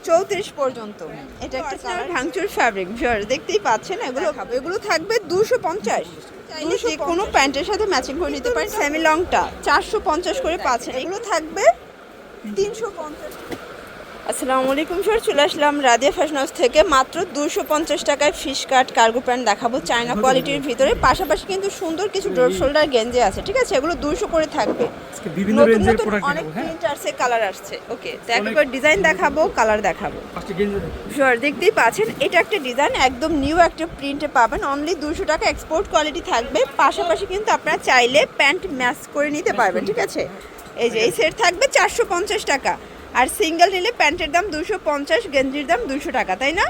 34 পর্যন্ত। এটা একটা কালার ভাঙচুর ফ্যাব্রিক ভিউয়ার দেখতেই পাচ্ছেন। এগুলো থাকবে 250। যে কোনো প্যান্টের সাথে ম্যাচিং করে নিতে পারেন। সেমি লংটা 450 করে পাচ্ছেন। এগুলো থাকবে 350। আসসালামু আলাইকুম স্যার, চলে আসলাম রাদিয়া ফ্যাশন হাউস থেকে। মাত্র 250 টাকায় ফিশ কাট কার্গো প্যান্ট দেখাবো চায়না কোয়ালিটির ভিতরে। পাশাপাশি কিন্তু সুন্দর কিছু ড্রপ শোল্ডার গেঞ্জি আছে, ঠিক আছে? এগুলো 200 করে থাকবে। বিভিন্ন রেঞ্জের প্রোডাক্ট অনেক প্রিন্ট আসছে, কালার আসছে। ওকে, তো একবার ডিজাইন দেখাবো, কালার দেখাবো। স্যার দেখতেই পাচ্ছেন, এটা একটা ডিজাইন একদম নিউ একটা প্রিন্টে পাবেন। অনলি 200 টাকা এক্সপোর্ট কোয়ালিটি থাকবে। পাশাপাশি কিন্তু আপনারা চাইলে প্যান্ট ম্যাচ করে নিতে পারবেন, ঠিক আছে? এই যে এই সেট থাকবে 450 টাকা। আর সিঙ্গেল নিলে প্যান্টের দাম 250, গেঞ্জির দাম 200 টাকা, তাই না?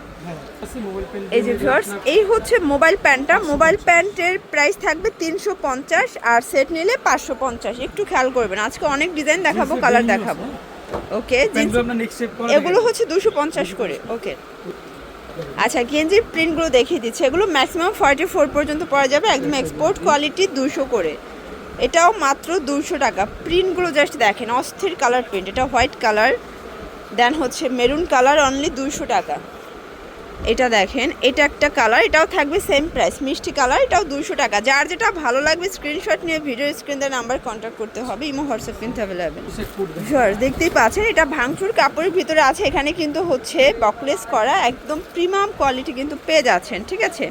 এই যে ভিউয়ার্স, এই হচ্ছে মোবাইল প্যান্টটা। মোবাইল প্যান্টের প্রাইস থাকবে 350 আর সেট নিলে 550। একটু খেয়াল করবেন, আজকে অনেক ডিজাইন দেখাবো, কালার দেখাবো। ওকে, এগুলো হচ্ছে 250 করে। ওকে, আচ্ছা, গেঞ্জির প্রিন্টগুলো দেখিয়ে দিচ্ছি। এগুলো ম্যাক্সিমাম 44 পর্যন্ত পরা যাবে, একদম এক্সপোর্ট কোয়ালিটি, 200 করে। এটাও মাত্র 200 টাকা। প্রিন্টগুলো জাস্ট দেখেন, অস্থির কালার প্রিন্ট। এটা হোয়াইট কালার, দেন হচ্ছে মেরুন কালার, অনলি 200 টাকা। এটা দেখেন, এটা একটা কালার, এটাও থাকবে সেম প্রাইস, মিষ্টি কালার, এটাও 200 টাকা। যার যেটা ভালো লাগবে স্ক্রিনশট নিয়ে ভিডিও স্ক্রিন দেওয়া নাম্বার কন্ট্যাক্ট করতে হবে। ইমো হোয়াটসঅ্যাপ কিন্তু অ্যাভেলেবেল। স্যার দেখতেই পাচ্ছেন, এটা ভাঙচুর কাপড়ের ভিতরে আছে। এখানে কিন্তু হচ্ছে বকলেস করা, একদম প্রিমিয়াম কোয়ালিটি কিন্তু পেয়ে যাচ্ছেন, ঠিক আছে?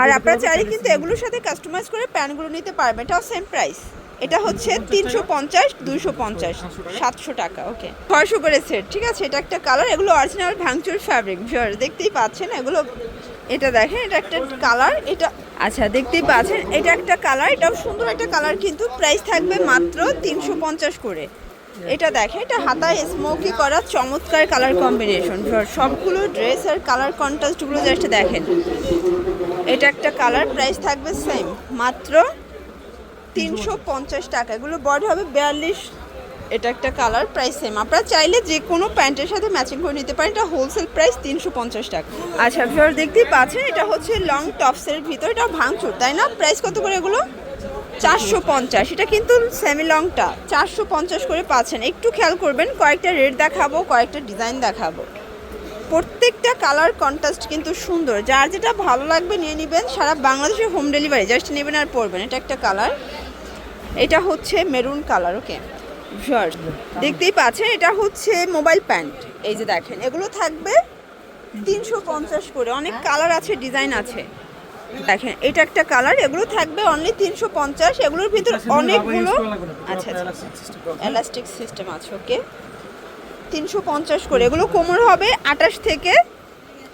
আর আপনারা চাইলে কিন্তু এগুলোর সাথে কাস্টমাইজ করে প্যান্টগুলো নিতে পারবেন। এটাও সেম প্রাইস। এটা হচ্ছে 350, 250, 700 টাকা। ওকে, 600 করে সেট, ঠিক আছে? এটা একটা কালার, এগুলো অরিজিনাল ভাঙচুর ফ্যাব্রিক। দেখতেই পাচ্ছেন এগুলো। এটা দেখেন, এটা একটা কালার, এটা আচ্ছা দেখতেই পাচ্ছেন, এটা একটা কালার, এটাও সুন্দর একটা কালার, কিন্তু প্রাইস থাকবে মাত্র 350 করে। এটা দেখেন, এটা হাতায় স্মোকি করা চমৎকার কালার কম্বিনেশন। সবগুলো ড্রেস আর কালার কন্ট্রাস্টগুলো জাস্ট দেখেন। এটা একটা কালার, প্রাইস থাকবে সেম, মাত্র 350 টাকা। এগুলো বডি হবে 42। এটা একটা কালার, প্রাইস সেম। আপনারা চাইলে যে কোনো প্যান্টের সাথে ম্যাচিং করে নিতে পারেন। এটা হোলসেল প্রাইস 350 টাকা। আচ্ছা ভিউয়ার দেখতেই পাচ্ছেন, এটা হচ্ছে লং টপসের ভিতর, এটা ভাঙচুর, তাই না? প্রাইস কত করে এগুলো? 450। এটা কিন্তু সেমি লংটা 450 করে পাচ্ছেন। একটু খেয়াল করবেন, কয়েকটা রেট দেখাবো, কয়েকটা ডিজাইন দেখাবো। প্রত্যেকটা কালার কন্ট্রাস্ট কিন্তু সুন্দর। যার যেটা ভালো লাগবে নিয়ে নেবেন। সারা বাংলাদেশে হোম ডেলিভারি, জাস্ট নেবেন আর পরবেন। এটা একটা কালার, এটা হচ্ছে মেরুন কালার। ওকে ভিউয়ার্স দেখতেই পাচ্ছেন, এটা হচ্ছে মোবাইল প্যান্ট। এই যে দেখেন, এগুলো থাকবে 350 করে। অনেক কালার আছে, ডিজাইন আছে। দেখেন, এটা একটা কালার, এগুলো থাকবে অনলি 350। এগুলোর ভিতর অনেকগুলো আচ্ছা এলাস্টিক সিস্টেম আছে। ওকে, 350 করে। এগুলো কোমর হবে 28 থেকে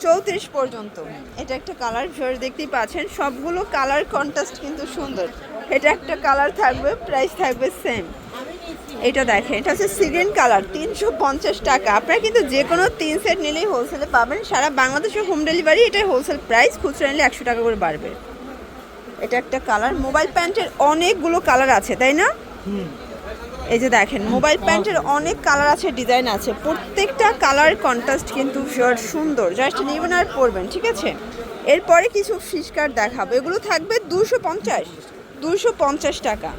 34 পর্যন্ত। এটা একটা কালার, ভিউয়ার্স দেখতেই পাচ্ছেন, সবগুলো কালার কন্ট্রাস্ট কিন্তু সুন্দর। এটা একটা কালার থাকবে, প্রাইস থাকবে সেম। এটা দেখেন, এটা হচ্ছে সিগ্রিন কালার, 350 টাকা। আপনারা কিন্তু যে কোনো 3 সেট নিলেই হোলসেলে পাবেন। সারা বাংলাদেশে হোম ডেলিভারি, এটাই হোলসেল প্রাইস। খুচরা নিলে 100 টাকা করে বাড়বে। এটা একটা কালার। মোবাইল প্যান্টের অনেকগুলো কালার আছে, তাই না? এই যে দেখেন, মোবাইল প্যান্টের অনেক কালার আছে, ডিজাইন আছে। প্রত্যেকটা কালার কন্ট্রাস্ট কিন্তু ভিউয়ার সুন্দর। জাস্ট নেবেন আর পরবেন, ঠিক আছে? এরপরে কিছু ফিশ কাট দেখাবো। এগুলো থাকবে 250 টাকা।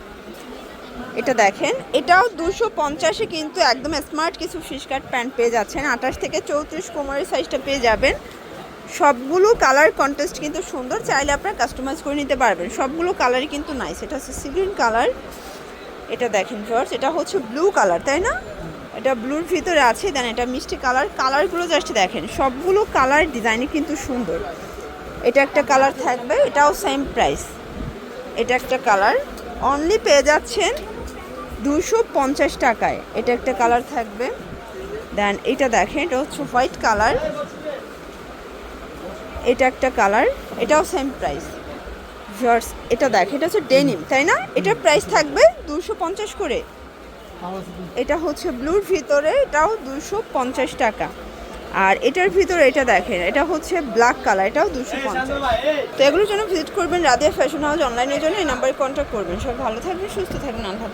এটা দেখেন, এটাও 250-এ কিন্তু একদম স্মার্ট কিছু ফিশ কাট প্যান্ট পেয়ে যাচ্ছেন। 28 থেকে 34 কোমরের সাইজটা পেয়ে যাবেন। সবগুলো কালার কন্ট্রাস্ট কিন্তু সুন্দর। চাইলে আপনারা কাস্টমাইজ করে নিতে পারবেন। সবগুলো কালারই কিন্তু নাইস। এটা হচ্ছে সিগ্রিন কালার। এটা দেখেন ভিউয়ার্স, এটা হচ্ছে ব্লু কালার, তাই না? এটা ব্লুর ভিতরে আছে। দেন এটা মিষ্টি কালার। কালারগুলো জাস্ট দেখেন, সবগুলো কালার ডিজাইনই কিন্তু সুন্দর। এটা একটা কালার থাকবে, এটাও সেম প্রাইস। এটা একটা কালার, অনলি পেয়ে যাচ্ছেন 250 টাকায়। এটা একটা কালার থাকবে। দেন এটা দেখেন, এটা হচ্ছে হোয়াইট কালার। এটা একটা কালার, এটাও সেম প্রাইস। ভিউয়ার্স এটা দেখেন, এটা হচ্ছে ডেনিম, তাই না? এটার প্রাইস থাকবে 250 করে। এটা হচ্ছে ব্লুর ভিতরে, এটাও 250 টাকা। আর এটার ভিতরে এটা দেখেন, এটা হচ্ছে ব্ল্যাক কালার, এটাও 250। তো এগুলোর জন্য ভিজিট করবেন রাদিয়া ফ্যাশন হাউস। অনলাইনের জন্য এই নাম্বারে কন্ট্যাক্ট করবেন। সবাই ভালো থাকবেন, সুস্থ থাকবেন, আল্লাহ।